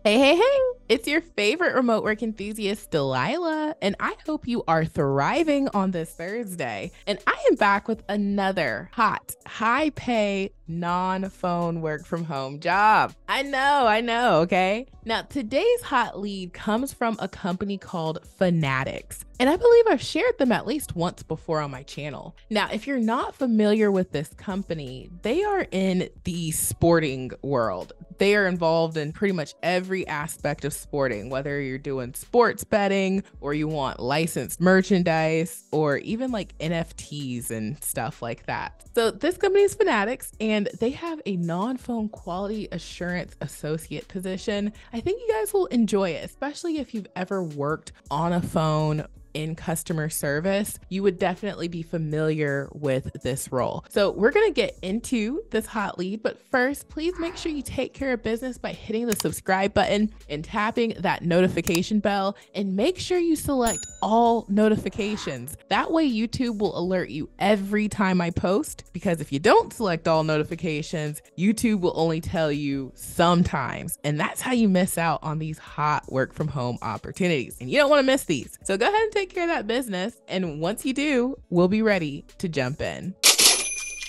Hey, hey, hey! It's your favorite remote work enthusiast, Delilah, and I hope you are thriving on this Thursday. And I am back with another hot, high pay, non phone work from home job. I know, okay? Now, today's hot lead comes from a company called Fanatics. And I believe I've shared them at least once before on my channel. Now, if you're not familiar with this company, they are in the sporting world. They are involved in pretty much every aspect of sporting, whether you're doing sports betting or you want licensed merchandise or even like NFTs and stuff like that. So this company is Fanatics and they have a non-phone quality assurance associate position. I think you guys will enjoy it, especially if you've ever worked on a phone in customer service. You would definitely be familiar with this role. So we're going to get into this hot lead, but first, please make sure you take care of business by hitting the subscribe button and tapping that notification bell, and make sure you select all notifications. That way YouTube will alert you every time I post, because if you don't select all notifications, YouTube will only tell you sometimes, and that's how you miss out on these hot work from home opportunities, and you don't want to miss these. So go ahead and take care of that business, and once you do, we'll be ready to jump in.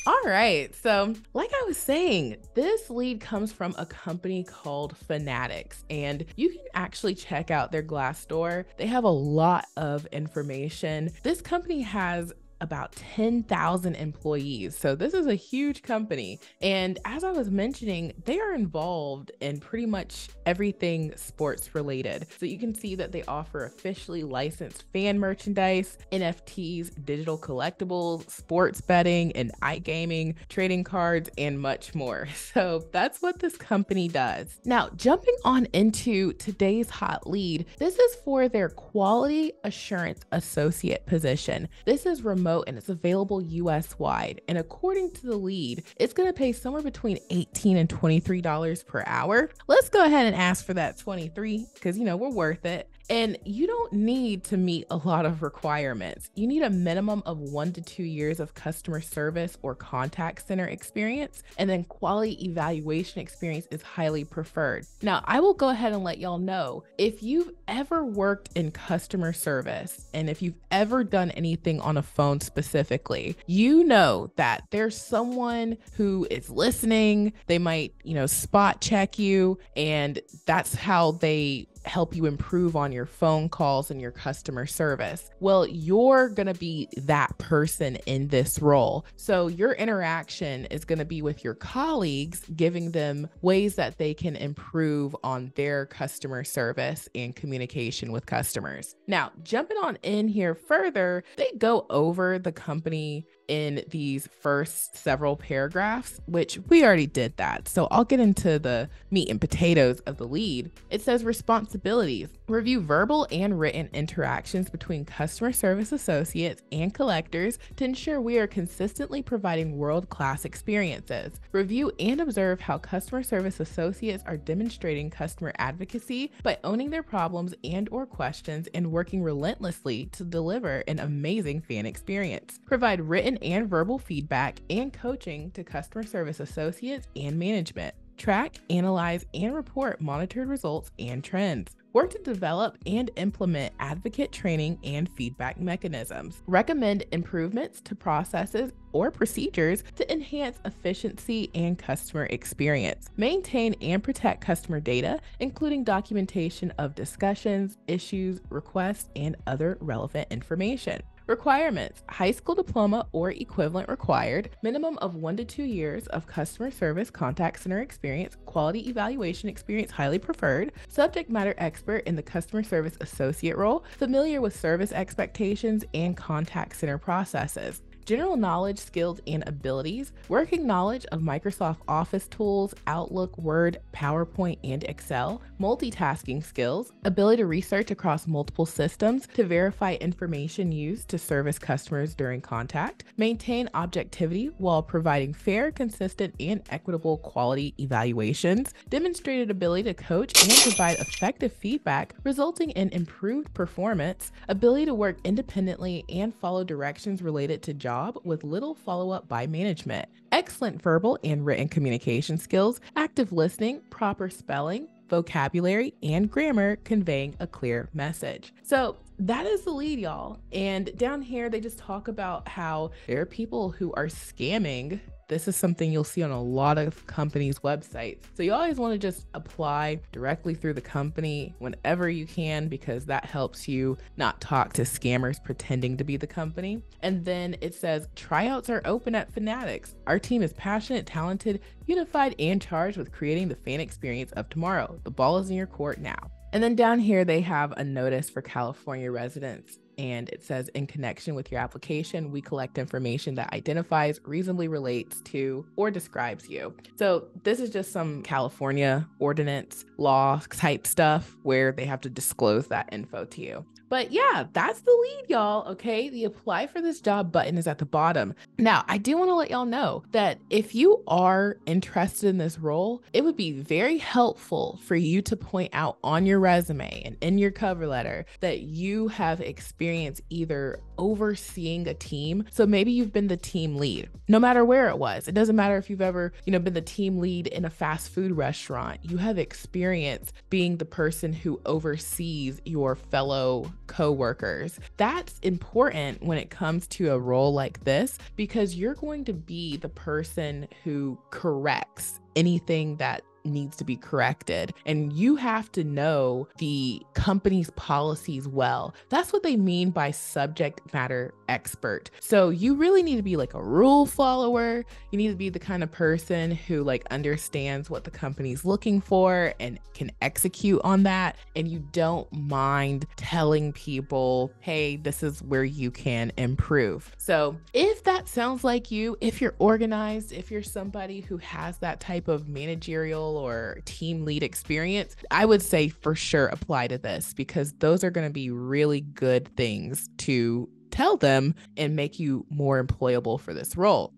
All right, so like I was saying, this lead comes from a company called Fanatics, and you can actually check out their Glassdoor. They have a lot of information. This company has about 10,000 employees. So this is a huge company. And as I was mentioning, they are involved in pretty much everything sports related. So you can see that they offer officially licensed fan merchandise, NFTs, digital collectibles, sports betting, and iGaming, trading cards, and much more. So that's what this company does. Now, jumping on into today's hot lead, this is for their quality assurance associate position. This is remote and it's available US wide. And according to the lead, it's going to pay somewhere between $18 and $23 per hour. Let's go ahead and ask for that 23 because, we're worth it. And you don't need to meet a lot of requirements. You need a minimum of 1 to 2 years of customer service or contact center experience, and then quality evaluation experience is highly preferred. Now, I will go ahead and let y'all know, if you've ever worked in customer service and if you've ever done anything on a phone specifically, you know that there's someone who is listening. They might, spot check you, and that's how they help you improve on your phone calls and your customer service. Well, you're going to be that person in this role. So your interaction is going to be with your colleagues, giving them ways that they can improve on their customer service and communication with customers. Now, jumping on in here further, they go over the company in these first several paragraphs, which we already did that. So I'll get into the meat and potatoes of the lead. It says responsibilities: review verbal and written interactions between customer service associates and collectors to ensure we are consistently providing world-class experiences. Review and observe how customer service associates are demonstrating customer advocacy by owning their problems and/or questions and working relentlessly to deliver an amazing fan experience. Provide written and verbal feedback and coaching to customer service associates and management. Track, analyze, and report monitored results and trends. Work to develop and implement advocate training and feedback mechanisms. Recommend improvements to processes or procedures to enhance efficiency and customer experience. Maintain and protect customer data, including documentation of discussions, issues, requests, and other relevant information. Requirements: high school diploma or equivalent required, minimum of 1 to 2 years of customer service contact center experience, quality evaluation experience highly preferred, subject matter expert in the customer service associate role, familiar with service expectations and contact center processes. General knowledge, skills, and abilities: working knowledge of Microsoft Office tools, Outlook, Word, PowerPoint, and Excel. Multitasking skills: ability to research across multiple systems to verify information used to service customers during contact. Maintain objectivity while providing fair, consistent, and equitable quality evaluations. Demonstrated ability to coach and provide effective feedback resulting in improved performance. Ability to work independently and follow directions related to job with little follow-up by management. Excellent verbal and written communication skills, active listening, proper spelling, vocabulary, and grammar, conveying a clear message. So that is the lead, y'all. And down here, they just talk about how there are people who are scamming. This is something you'll see on a lot of companies' websites. So you always want to just apply directly through the company whenever you can, because that helps you not talk to scammers pretending to be the company. And then it says, tryouts are open at Fanatics. Our team is passionate, talented, unified, and charged with creating the fan experience of tomorrow. The ball is in your court now. And then down here, they have a notice for California residents. And it says, in connection with your application, we collect information that identifies, reasonably relates to, or describes you. So this is just some California ordinance law type stuff where they have to disclose that info to you. But yeah, that's the lead, y'all. Okay, the apply for this job button is at the bottom. Now, I do want to let y'all know that if you are interested in this role, it would be very helpful for you to point out on your resume and in your cover letter that you have experience either overseeing a team. So maybe you've been the team lead, no matter where it was. It doesn't matter if you've ever, been the team lead in a fast food restaurant. You have experience being the person who oversees your fellow co-workers. That's important when it comes to a role like this, because you're going to be the person who corrects anything that needs to be corrected. And you have to know the company's policies well. That's what they mean by subject matter expert. So you really need to be like a rule follower. You need to be the kind of person who understands what the company's looking for and can execute on that. And you don't mind telling people, hey, this is where you can improve. So if that sounds like you, if you're organized, if you're somebody who has that type of managerial or team lead experience, I would say for sure apply to this, because those are going to be really good things to tell them and make you more employable for this role.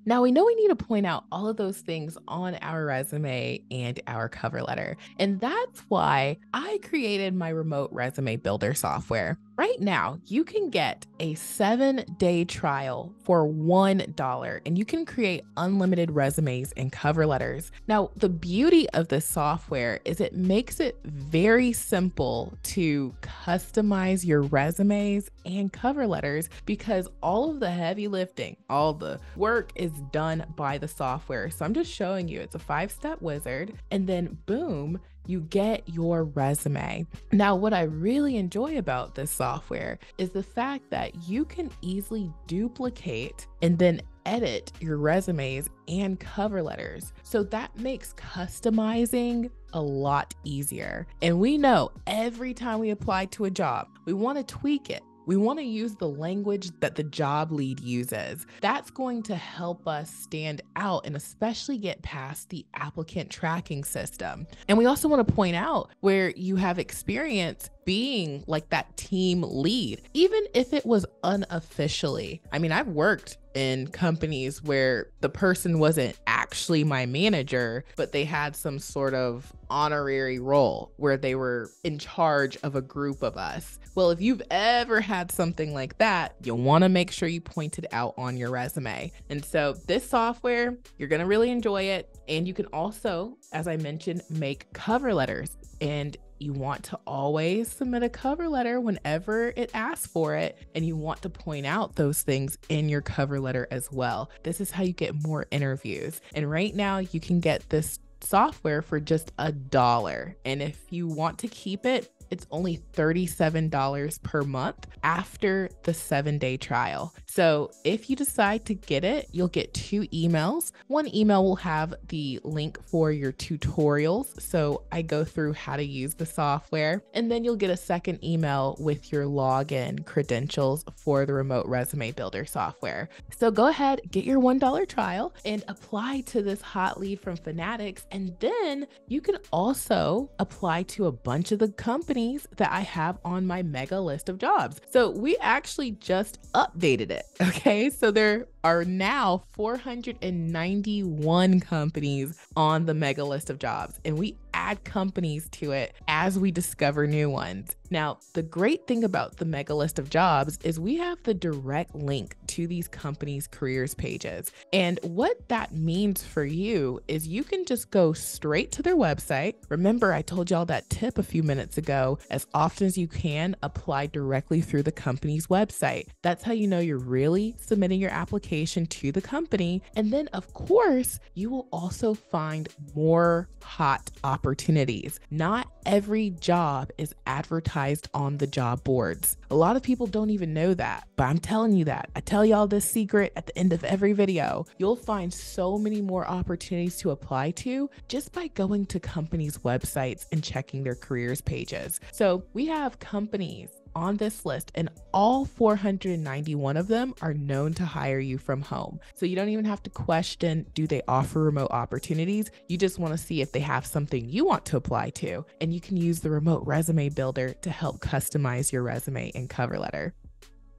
Now, we know we need to point out all of those things on our resume and our cover letter. And that's why I created my remote resume builder software. Right now, you can get a 7-day trial for $1, and you can create unlimited resumes and cover letters. Now, the beauty of this software is it makes it very simple to customize your resumes and cover letters, because all of the heavy lifting, all the work is done by the software. So I'm just showing you, it's a 5-step wizard, and then boom, you get your resume. Now, what I really enjoy about this software is the fact that you can easily duplicate and then edit your resumes and cover letters. So that makes customizing a lot easier. And we know every time we apply to a job, we want to tweak it. We want to use the language that the job lead uses. That's going to help us stand out and especially get past the applicant tracking system. And we also want to point out where you have experience being like that team lead, even if it was unofficially. I mean, I've worked in companies where the person wasn't actually my manager, but they had some sort of honorary role where they were in charge of a group of us. Well, if you've ever had something like that, you'll want to make sure you point it out on your resume. And so this software, you're going to really enjoy it. And you can also, as I mentioned, make cover letters. And you want to always submit a cover letter whenever it asks for it, and you want to point out those things in your cover letter as well. This is how you get more interviews. And right now you can get this software for just $1. And if you want to keep it, it's only $37 per month after the 7-day trial. So if you decide to get it, you'll get 2 emails. One email will have the link for your tutorials. So I go through how to use the software, and then you'll get a second email with your login credentials for the remote resume builder software. So go ahead, get your $1 trial and apply to this hot lead from Fanatics. And then you can also apply to a bunch of the companies that I have on my mega list of jobs. So we actually just updated it. Okay. So there are now 491 companies on the mega list of jobs, and we add companies to it as we discover new ones. Now, the great thing about the mega list of jobs is we have the direct link to these companies' careers pages. And what that means for you is you can just go straight to their website. Remember, I told y'all that tip a few minutes ago. As often as you can, apply directly through the company's website. That's how you know you're really submitting your application to the company. And then, of course, you will also find more hot opportunities. Not every job is advertised on the job boards. A lot of people don't even know that, but I'm telling you that. I tell y'all this secret at the end of every video. You'll find so many more opportunities to apply to just by going to companies' websites and checking their careers pages. So we have companies on this list, and all 491 of them are known to hire you from home. So you don't even have to question, do they offer remote opportunities? You just want to see if they have something you want to apply to, and you can use the remote resume builder to help customize your resume and cover letter.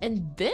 And then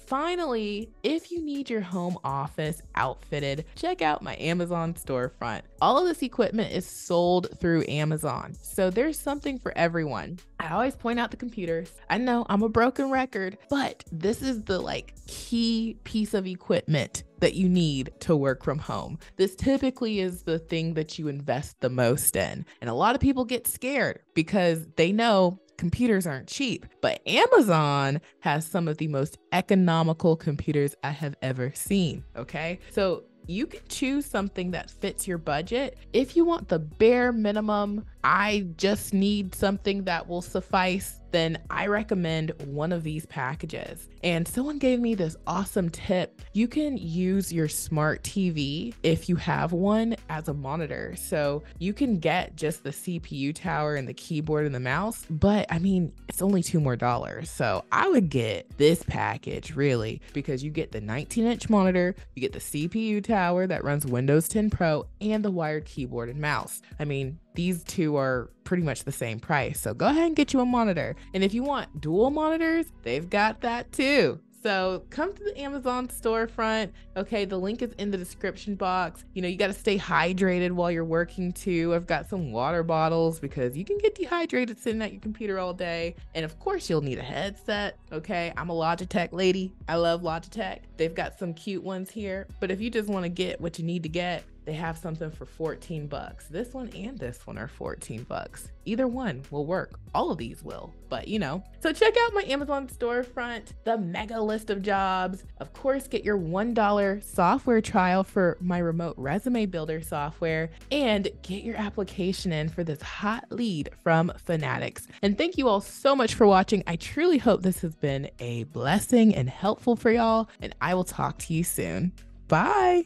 finally, if you need your home office outfitted, check out my Amazon storefront. All of this equipment is sold through Amazon, so there's something for everyone. I always point out the computers. I know I'm a broken record, but this is the key piece of equipment that you need to work from home. This typically is the thing that you invest the most in. And a lot of people get scared because they know computers aren't cheap, but Amazon has some of the most economical computers I have ever seen, okay? So you can choose something that fits your budget. If you want the bare minimum, I just need something that will suffice, then I recommend one of these packages. And someone gave me this awesome tip. You can use your smart TV, if you have one, as a monitor. So you can get just the CPU tower and the keyboard and the mouse, but I mean, it's only $2 more. So I would get this package really, because you get the 19-inch monitor, you get the CPU tower that runs Windows 10 Pro, and the wired keyboard and mouse. I mean, these two are pretty much the same price. So go ahead and get you a monitor. And if you want dual monitors, they've got that too. So come to the Amazon storefront. Okay, the link is in the description box. You got to stay hydrated while you're working too. I've got some water bottles because you can get dehydrated sitting at your computer all day. And of course, you'll need a headset. Okay, I'm a Logitech lady. I love Logitech. They've got some cute ones here. But if you just want to get what you need to get, they have something for 14 bucks. This one and this one are 14 bucks. Either one will work. All of these will, but So check out my Amazon storefront, the mega list of jobs. Of course, get your $1 software trial for my remote resume builder software, and get your application in for this hot lead from Fanatics. And thank you all so much for watching. I truly hope this has been a blessing and helpful for y'all, and I will talk to you soon. Bye.